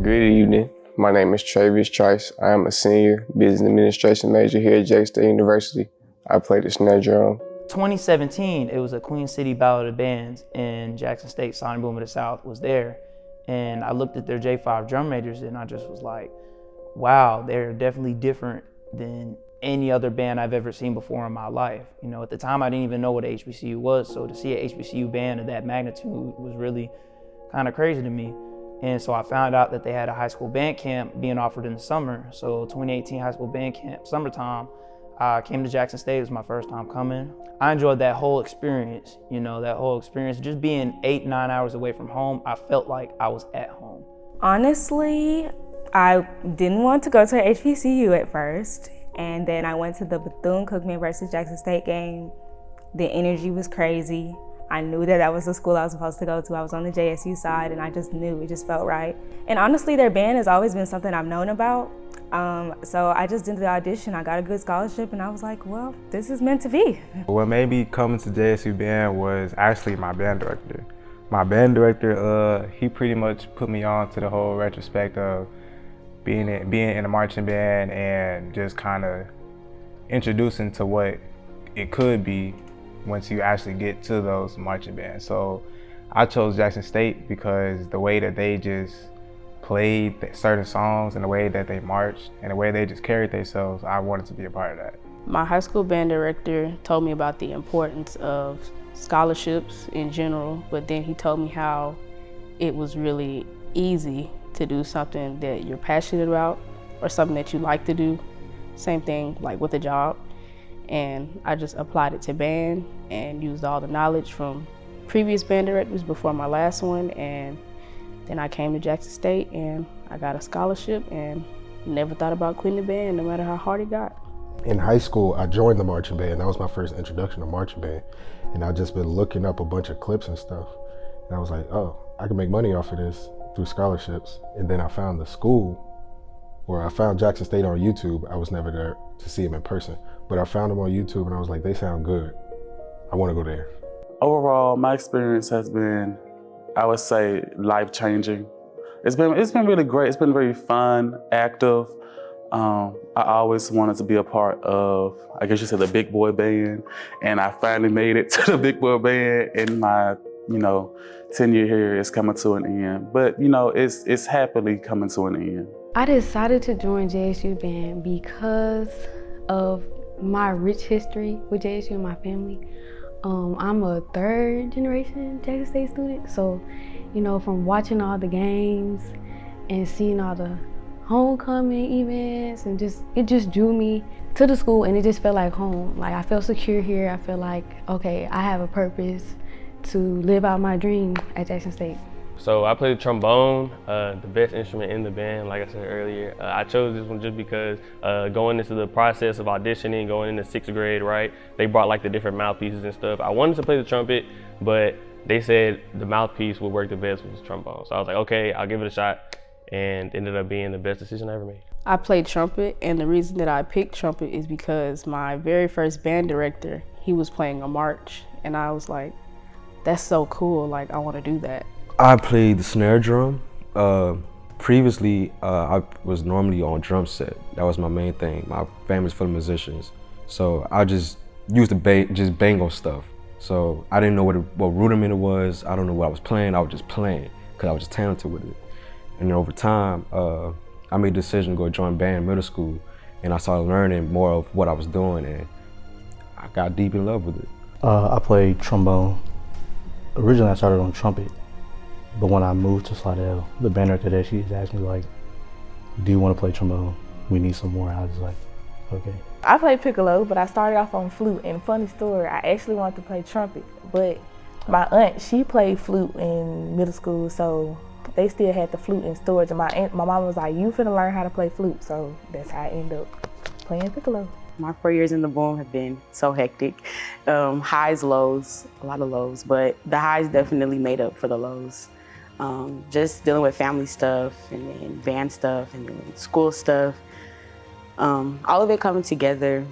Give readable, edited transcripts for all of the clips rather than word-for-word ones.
Good evening. My name is Travis Trice. I am a senior business administration major here at Jackson State University. I play the snare drum. 2017, it was a Queen City Ballad of Bands, and Jackson State Sonic Boom of the South was there. And I looked at their J5 drum majors and I just was like, wow, they're definitely different than any other band I've ever seen before in my life. You know, at the time I didn't even know what a HBCU was, so to see a HBCU band of that magnitude was really kind of crazy to me. And so I found out that they had a high school band camp being offered in the summer. So 2018 high school band camp, summertime, I came to Jackson State. It was my first time coming. I enjoyed that whole experience, just being 8-9 hours away from home. I felt like I was at home. Honestly, I didn't want to go to a HBCU at first. And then I went to the Bethune-Cookman versus Jackson State game. The energy was crazy. I knew that was the school I was supposed to go to. I was on the JSU side and I just knew, it just felt right. And honestly, their band has always been something I've known about. So I just did the audition. I got a good scholarship and I was like, well, this is meant to be. What made me come into JSU band was actually my band director. My band director, he pretty much put me on to the whole retrospect of being in a marching band and just kind of introducing to what it could be once you actually get to those marching bands. So I chose Jackson State because the way that they just played certain songs and the way that they marched and the way they just carried themselves, I wanted to be a part of that. My high school band director told me about the importance of scholarships in general, but then he told me how it was really easy to do something that you're passionate about or something that you like to do. Same thing like with a job. And I just applied it to band and used all the knowledge from previous band directors before my last one. And then I came to Jackson State and I got a scholarship and never thought about quitting the band no matter how hard it got. In high school, I joined the marching band. That was my first introduction to marching band. And I've just been looking up a bunch of clips and stuff. And I was like, oh, I can make money off of this through scholarships. And then I found the school, or I found Jackson State on YouTube. I was never there to see them in person, but I found them on YouTube and I was like, they sound good. I want to go there. Overall, my experience has been, I would say, life-changing. It's been really great. It's been very fun, active. I always wanted to be a part of, I guess you said, the big boy band, and I finally made it to the big boy band, and my, tenure here is coming to an end. But, it's happily coming to an end. I decided to join JSU band because of my rich history with JSU and my family. I'm a third generation Jackson State student, so from watching all the games and seeing all the homecoming events, and it just drew me to the school, and it just felt like home. Like, I felt secure here. I feel like, okay, I have a purpose to live out my dream at Jackson State. So I played the trombone, the best instrument in the band, like I said earlier. I chose this one just because going into the process of auditioning, going into 6th grade, right? They brought like the different mouthpieces and stuff. I wanted to play the trumpet, but they said the mouthpiece would work the best with the trombone. So I was like, okay, I'll give it a shot, and ended up being the best decision I ever made. I played trumpet, and the reason that I picked trumpet is because my very first band director, he was playing a march, and I was like, that's so cool, like I want to do that. I played the snare drum. Previously, I was normally on drum set. That was my main thing. My family's full of musicians, so I just used to just bang on stuff. So I didn't know what rudiment it was. I don't know what I was playing. I was just playing because I was just talented with it. And then over time, I made the decision to go join band in middle school, and I started learning more of what I was doing, and I got deep in love with it. I played trombone. Originally, I started on trumpet. But when I moved to Slidell, the band director there, she asked me like, do you want to play trombone? We need some more. And I was like, okay. I played piccolo, but I started off on flute. And funny story, I actually wanted to play trumpet, but my aunt, she played flute in middle school, so they still had the flute in storage. And my mom was like, you finna learn how to play flute. So that's how I ended up playing piccolo. My 4 years in the boom have been so hectic. Highs, lows, a lot of lows, but the highs definitely made up for the lows. Just dealing with family stuff and then band stuff and then school stuff. All of it coming together,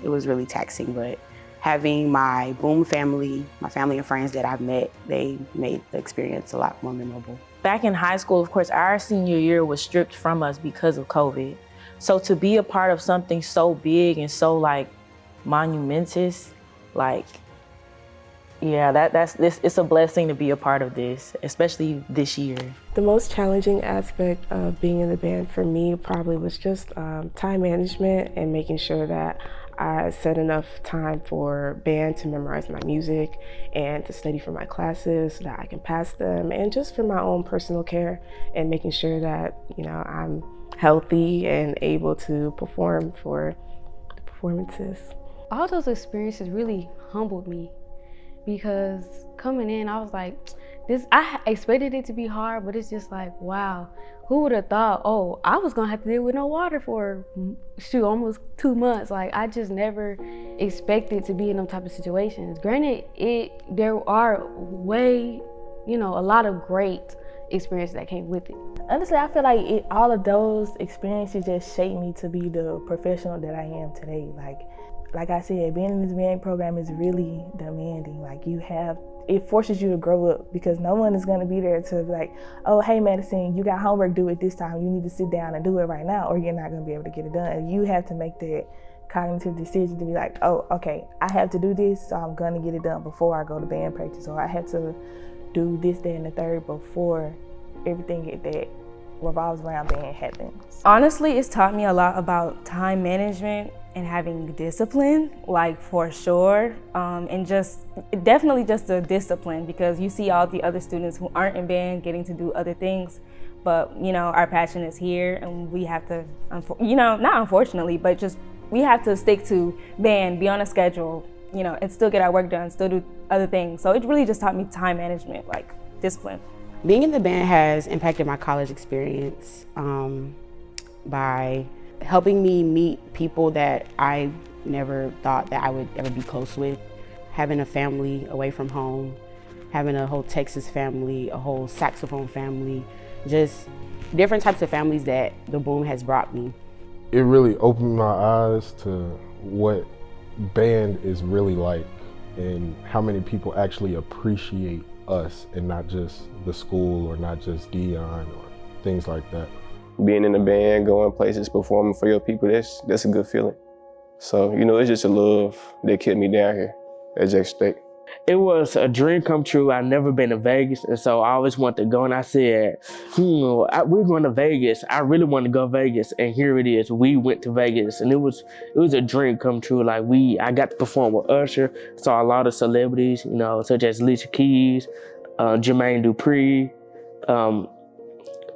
it was really taxing, but having my boom family, my family and friends that I've met, they made the experience a lot more memorable. back in high school, of course, our senior year was stripped from us because of COVID. So to be a part of something so big and so like monumentous, like, yeah, it's a blessing to be a part of this, especially this year. The most challenging aspect of being in the band for me probably was just time management and making sure that I set enough time for band to memorize my music and to study for my classes so that I can pass them, and just for my own personal care and making sure that, you know, I'm healthy and able to perform for the performances. All those experiences really humbled me, because coming in, I was like, I expected it to be hard, but it's just like, wow, who would have thought, oh, I was gonna have to deal with no water for, almost 2 months. Like, I just never expected to be in them type of situations. Granted, there are a lot of great experiences that came with it. Honestly, I feel like all of those experiences just shaped me to be the professional that I am today. Like I said, being in this band program is really demanding. Like, it forces you to grow up, because no one is gonna be there to be like, oh, hey, Madison, you got homework due at this time. You need to sit down and do it right now, or you're not gonna be able to get it done. And you have to make that cognitive decision to be like, oh, okay, I have to do this, so I'm gonna get it done before I go to band practice, or I have to do this, that, and the third before everything that revolves around band happens. Honestly, it's taught me a lot about time management and having discipline, like, for sure, and definitely just the discipline, because you see all the other students who aren't in band getting to do other things, but, you know, our passion is here, and we have to, not unfortunately, but just we have to stick to band, be on a schedule, you know, and still get our work done, still do other things. So it really just taught me time management, like discipline. Being in the band has impacted my college experience by helping me meet people that I never thought that I would ever be close with. Having a family away from home, having a whole Texas family, a whole saxophone family, just different types of families that the Boom has brought me. It really opened my eyes to what band is really like and how many people actually appreciate us and not just the school or not just Dion or things like that. Being in the band, going places, performing for your people, that's a good feeling. So, you know, it's just a love that kept me down here at Jackson State. It was a dream come true. I've never been to Vegas, and so I always wanted to go, and I said, we're going to Vegas. I really want to go to Vegas, and here it is. We went to Vegas, and it was a dream come true. Like, I got to perform with Usher, saw a lot of celebrities, you know, such as Alicia Keys, Jermaine Dupri,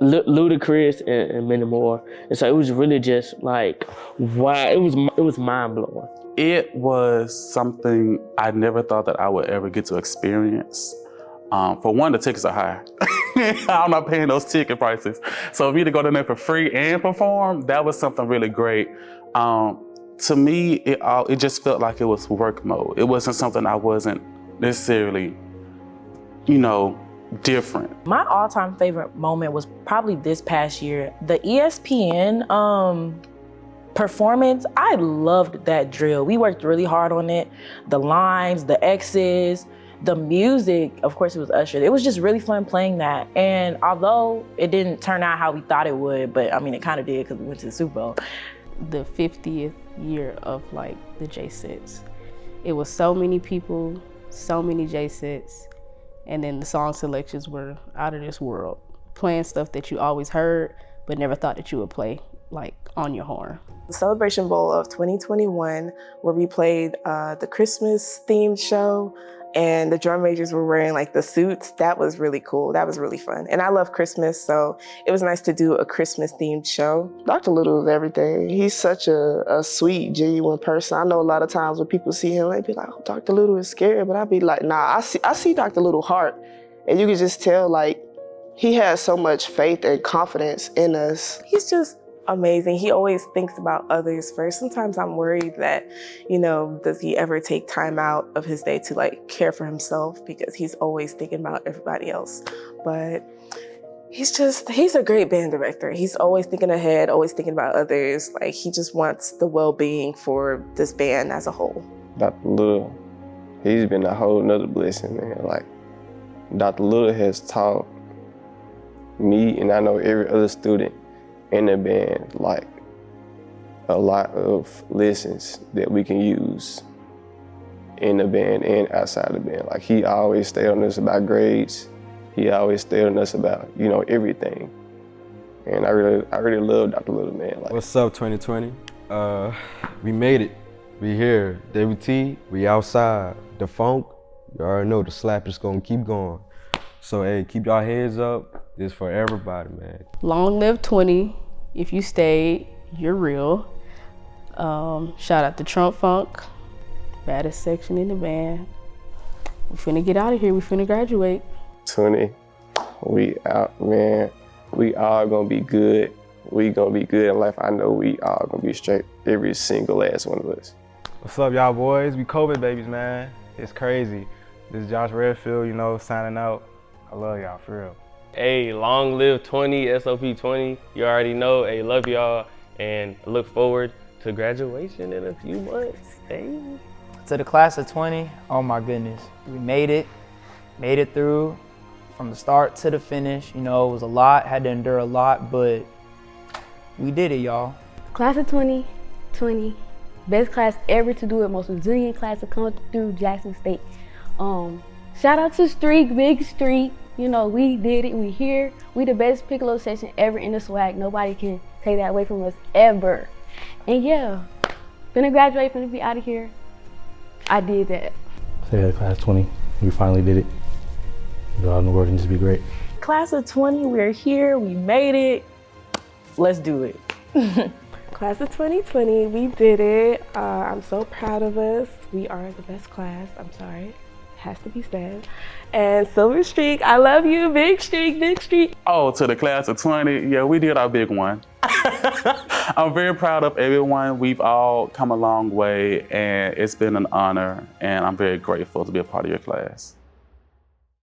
Ludacris, and many more. And so it was really just like, wow, it was mind-blowing. It was something I never thought that I would ever get to experience. For one, the tickets are high. I'm not paying those ticket prices. So for me to go down there for free and perform, that was something really great. To me, it just felt like it was work mode. It wasn't something I wasn't necessarily, different. My all-time favorite moment was probably this past year. The ESPN performance, I loved that drill. We worked really hard on it. The lines, the X's, the music, of course it was Usher. It was just really fun playing that. And although it didn't turn out how we thought it would, but I mean, it kind of did because we went to the Super Bowl. The 50th year of like the J-Sets. It was so many people, so many J-Sets, and then the song selections were out of this world. Playing stuff that you always heard, but never thought that you would play, like on your horn. The Celebration Bowl of 2021, where we played the Christmas themed show, and the drum majors were wearing like the suits. That was really cool. That was really fun. And I love Christmas, so it was nice to do a Christmas themed show. Dr. Little is everything. He's such a sweet, genuine person. I know a lot of times when people see him, they be like, oh, Dr. Little is scary, but I'd be like, nah, I see Dr. Little heart. And you can just tell like he has so much faith and confidence in us. He's just amazing. He always thinks about others first. Sometimes I'm worried that, does he ever take time out of his day to like care for himself, because he's always thinking about everybody else. But he's a great band director. He's always thinking ahead, always thinking about others. Like, he just wants the well-being for this band as a whole. Dr. Little, he's been a whole nother blessing, man. Like, Dr. Little has taught me and I know every other student in the band, like a lot of lessons that we can use in the band and outside the band. Like he always stayed on us about grades. He always stayed on us about, you know, everything. And I really love Dr. Little, man. Like, what's up, 2020? We made it. We here. WT, we outside. The funk, you already know the slap is gonna keep going. So hey, keep y'all heads up. This for everybody, man. Long live 20. If you stayed, you're real. Shout out to Trump Funk, baddest section in the band. We finna get out of here. We finna graduate. 20, we out, man. We all gonna be good. We gonna be good in life. I know we all gonna be straight, every single last one of us. What's up, y'all boys? We COVID babies, man. It's crazy. This is Josh Redfield, you know, signing out. I love y'all, for real. Hey, long live 20, SOP 20. You already know. Hey, love y'all and look forward to graduation in a few months. Hey. To the class of 20, oh my goodness. We made it through from the start to the finish. You know, it was a lot, had to endure a lot, but we did it, y'all. Class of 2020, best class ever to do it, most resilient class to come through Jackson State. Shout out to Streak, Big Streak. You know, we did it, we here. We the best piccolo section ever in the swag. Nobody can take that away from us, ever. And yeah, finna graduate, finna be out of here. I did that. Say that, class 20, we finally did it. Go out in the world and just be great. Class of 20, we're here, we made it. Let's do it. Class of 2020, we did it. I'm so proud of us. We are the best class, I'm sorry. Has to be said. And Silver Streak, I love you, Big Streak, Big Streak. Oh, to the class of 20, yeah, we did our big one. I'm very proud of everyone. We've all come a long way, and it's been an honor, and I'm very grateful to be a part of your class.